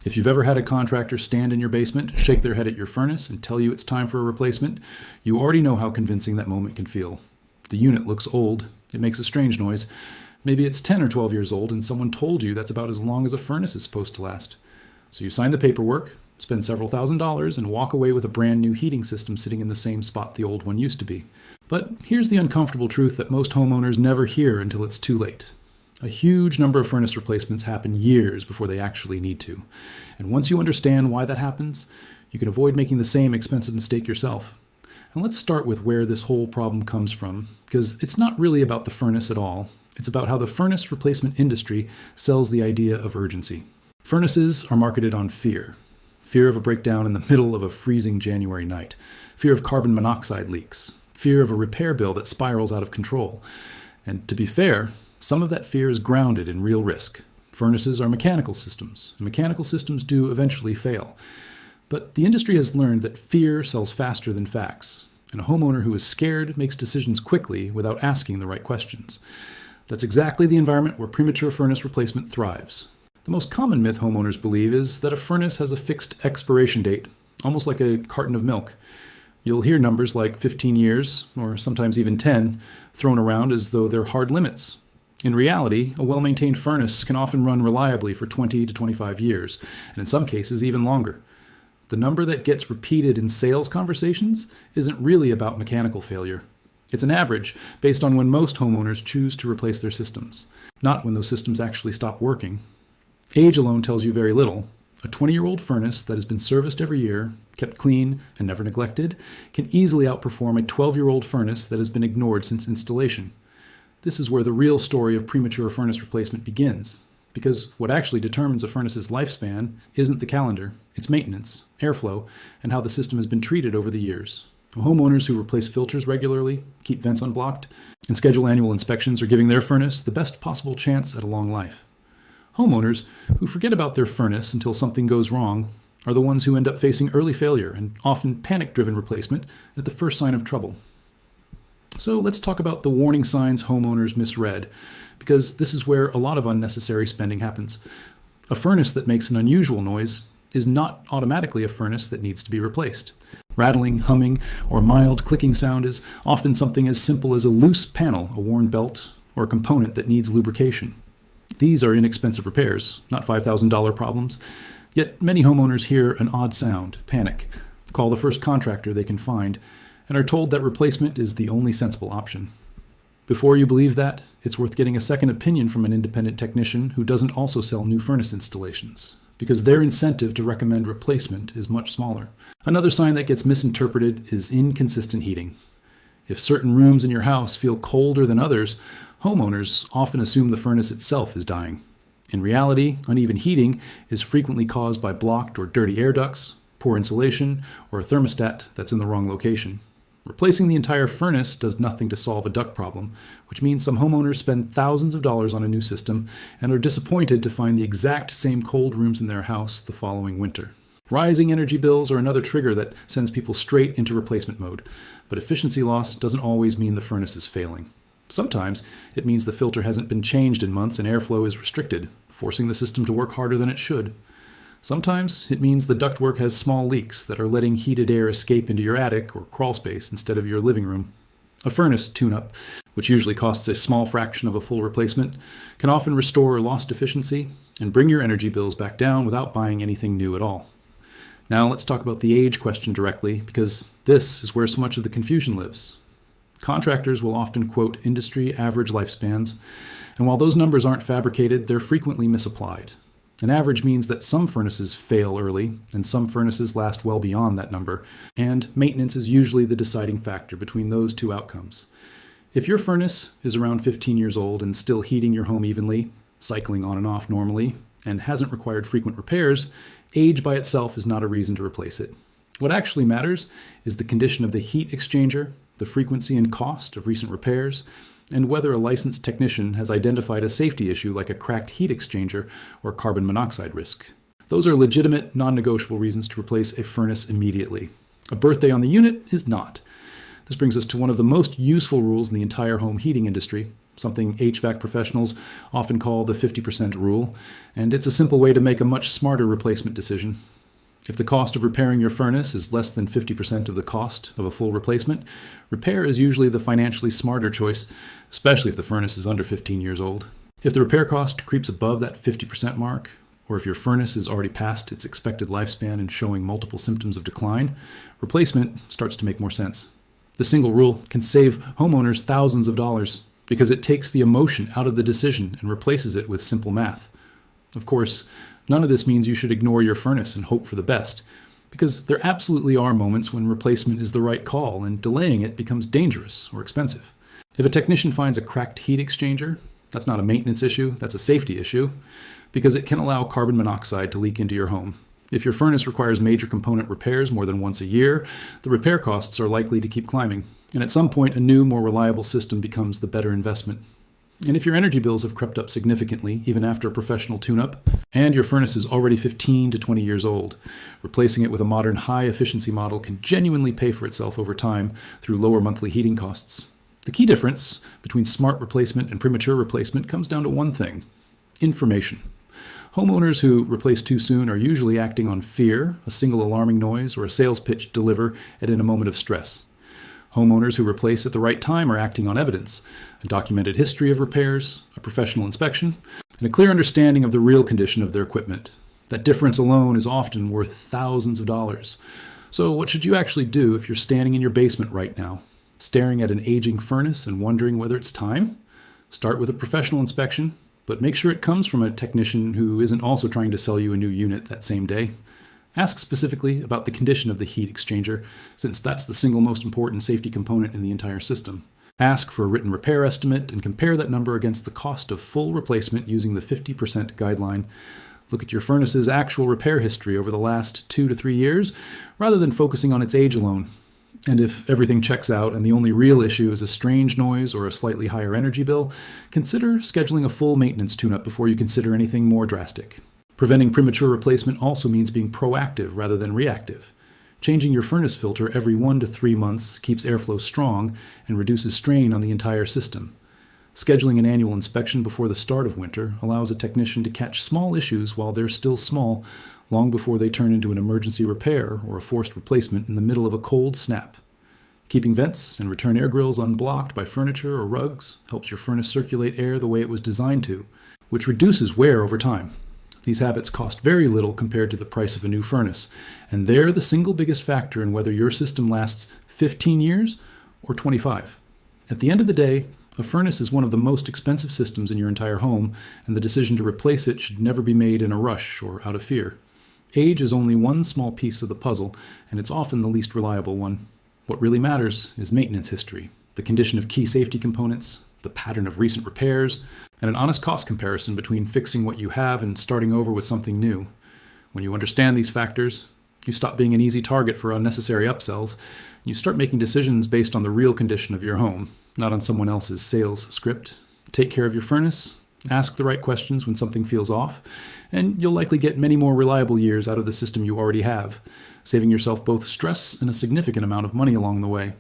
If you've ever had a contractor stand in your basement, shake their head at your furnace, and tell you it's time for a replacement, you already know how convincing that moment can feel. The unit looks old. It makes a strange noise. Maybe it's 10 or 12 years old, and someone told you that's about as long as a furnace is supposed to last. So you sign the paperwork, spend several $1,000s, and walk away with a brand new heating system sitting in the same spot the old one used to be. But here's the uncomfortable truth that most homeowners never hear until it's too late. A huge number of furnace replacements happen years before they actually need to. And once you understand why that happens, you can avoid making the same expensive mistake yourself. And let's start with where this whole problem comes from, because it's not really about the furnace at all. It's about how the furnace replacement industry sells the idea of urgency. Furnaces are marketed on fear. Fear of a breakdown in the middle of a freezing January night. Fear of carbon monoxide leaks. Fear of a repair bill that spirals out of control. And to be fair, some of that fear is grounded in real risk. Furnaces are mechanical systems, and mechanical systems do eventually fail. But the industry has learned that fear sells faster than facts, and a homeowner who is scared makes decisions quickly without asking the right questions. That's exactly the environment where premature furnace replacement thrives. The most common myth homeowners believe is that a furnace has a fixed expiration date, almost like a carton of milk. You'll hear numbers like 15 years, or sometimes even 10, thrown around as though they're hard limits. In reality, a well-maintained furnace can often run reliably for 20 to 25 years, and in some cases even longer. The number that gets repeated in sales conversations isn't really about mechanical failure. It's an average based on when most homeowners choose to replace their systems, not when those systems actually stop working. Age alone tells you very little. A 20-year-old furnace that has been serviced every year, kept clean, and never neglected, can easily outperform a 12-year-old furnace that has been ignored since installation. This is where the real story of premature furnace replacement begins, because what actually determines a furnace's lifespan isn't the calendar, it's maintenance, airflow, and how the system has been treated over the years. Homeowners who replace filters regularly, keep vents unblocked, and schedule annual inspections are giving their furnace the best possible chance at a long life. Homeowners who forget about their furnace until something goes wrong are the ones who end up facing early failure and often panic-driven replacement at the first sign of trouble. So let's talk about the warning signs homeowners misread, because this is where a lot of unnecessary spending happens. A furnace that makes an unusual noise is not automatically a furnace that needs to be replaced. Rattling, humming, or mild clicking sound is often something as simple as a loose panel, a worn belt, or a component that needs lubrication. These are inexpensive repairs, not $5,000 problems. Yet many homeowners hear an odd sound, panic, call the first contractor they can find, and are told that replacement is the only sensible option. Before you believe that, it's worth getting a second opinion from an independent technician who doesn't also sell new furnace installations, because their incentive to recommend replacement is much smaller. Another sign that gets misinterpreted is inconsistent heating. If certain rooms in your house feel colder than others, homeowners often assume the furnace itself is dying. In reality, uneven heating is frequently caused by blocked or dirty air ducts, poor insulation, or a thermostat that's in the wrong location. Replacing the entire furnace does nothing to solve a duct problem, which means some homeowners spend thousands of dollars on a new system and are disappointed to find the exact same cold rooms in their house the following winter. Rising energy bills are another trigger that sends people straight into replacement mode, but efficiency loss doesn't always mean the furnace is failing. Sometimes it means the filter hasn't been changed in months and airflow is restricted, forcing the system to work harder than it should. Sometimes it means the ductwork has small leaks that are letting heated air escape into your attic or crawl space instead of your living room. A furnace tune-up, which usually costs a small fraction of a full replacement, can often restore lost efficiency and bring your energy bills back down without buying anything new at all. Now let's talk about the age question directly, because this is where so much of the confusion lives. Contractors will often quote industry average lifespans, and while those numbers aren't fabricated, they're frequently misapplied. An average means that some furnaces fail early, and some furnaces last well beyond that number, and maintenance is usually the deciding factor between those two outcomes. If your furnace is around 15 years old and still heating your home evenly, cycling on and off normally, and hasn't required frequent repairs, age by itself is not a reason to replace it. What actually matters is the condition of the heat exchanger, the frequency and cost of recent repairs, and whether a licensed technician has identified a safety issue like a cracked heat exchanger or carbon monoxide risk. Those are legitimate, non-negotiable reasons to replace a furnace immediately. A birthday on the unit is not. This brings us to one of the most useful rules in the entire home heating industry. something HVAC professionals often call the 50% rule, and it's a simple way to make a much smarter replacement decision. If the cost of repairing your furnace is less than 50% of the cost of a full replacement, repair is usually the financially smarter choice, especially if the furnace is under 15 years old. If the repair cost creeps above that 50% mark, or if your furnace is already past its expected lifespan and showing multiple symptoms of decline, replacement starts to make more sense. The single rule can save homeowners thousands of dollars because it takes the emotion out of the decision and replaces it with simple math. Of course, none of this means you should ignore your furnace and hope for the best, because there absolutely are moments when replacement is the right call and delaying it becomes dangerous or expensive. If a technician finds a cracked heat exchanger, that's not a maintenance issue, that's a safety issue, because it can allow carbon monoxide to leak into your home. If your furnace requires major component repairs more than once a year, the repair costs are likely to keep climbing, and at some point a new, more reliable system becomes the better investment. And if your energy bills have crept up significantly, even after a professional tune-up, and your furnace is already 15 to 20 years old, replacing it with a modern high-efficiency model can genuinely pay for itself over time through lower monthly heating costs. The key difference between smart replacement and premature replacement comes down to one thing: information. Homeowners who replace too soon are usually acting on fear, a single alarming noise, or a sales pitch deliver in a moment of stress. Homeowners who replace at the right time are acting on evidence, a documented history of repairs, a professional inspection, and a clear understanding of the real condition of their equipment. That difference alone is often worth thousands of dollars. So what should you actually do if you're standing in your basement right now, staring at an aging furnace and wondering whether it's time? Start with a professional inspection, but make sure it comes from a technician who isn't also trying to sell you a new unit that same day. Ask specifically about the condition of the heat exchanger, since that's the single most important safety component in the entire system. Ask for a written repair estimate and compare that number against the cost of full replacement using the 50% guideline. Look at your furnace's actual repair history over the last 2 to 3 years, rather than focusing on its age alone. And if everything checks out and the only real issue is a strange noise or a slightly higher energy bill, consider scheduling a full maintenance tune-up before you consider anything more drastic. Preventing premature replacement also means being proactive rather than reactive. Changing your furnace filter every 1 to 3 months keeps airflow strong and reduces strain on the entire system. Scheduling an annual inspection before the start of winter allows a technician to catch small issues while they're still small, long before they turn into an emergency repair or a forced replacement in the middle of a cold snap. Keeping vents and return air grills unblocked by furniture or rugs helps your furnace circulate air the way it was designed to, which reduces wear over time. These habits cost very little compared to the price of a new furnace, and they're the single biggest factor in whether your system lasts 15 years or 25. At the end of the day, a furnace is one of the most expensive systems in your entire home, and the decision to replace it should never be made in a rush or out of fear. Age is only one small piece of the puzzle, and it's often the least reliable one. What really matters is maintenance history, the condition of key safety components, the pattern of recent repairs, and an honest cost comparison between fixing what you have and starting over with something new. When you understand these factors, you stop being an easy target for unnecessary upsells, and you start making decisions based on the real condition of your home, not on someone else's sales script. Take care of your furnace, ask the right questions when something feels off, and you'll likely get many more reliable years out of the system you already have, saving yourself both stress and a significant amount of money along the way.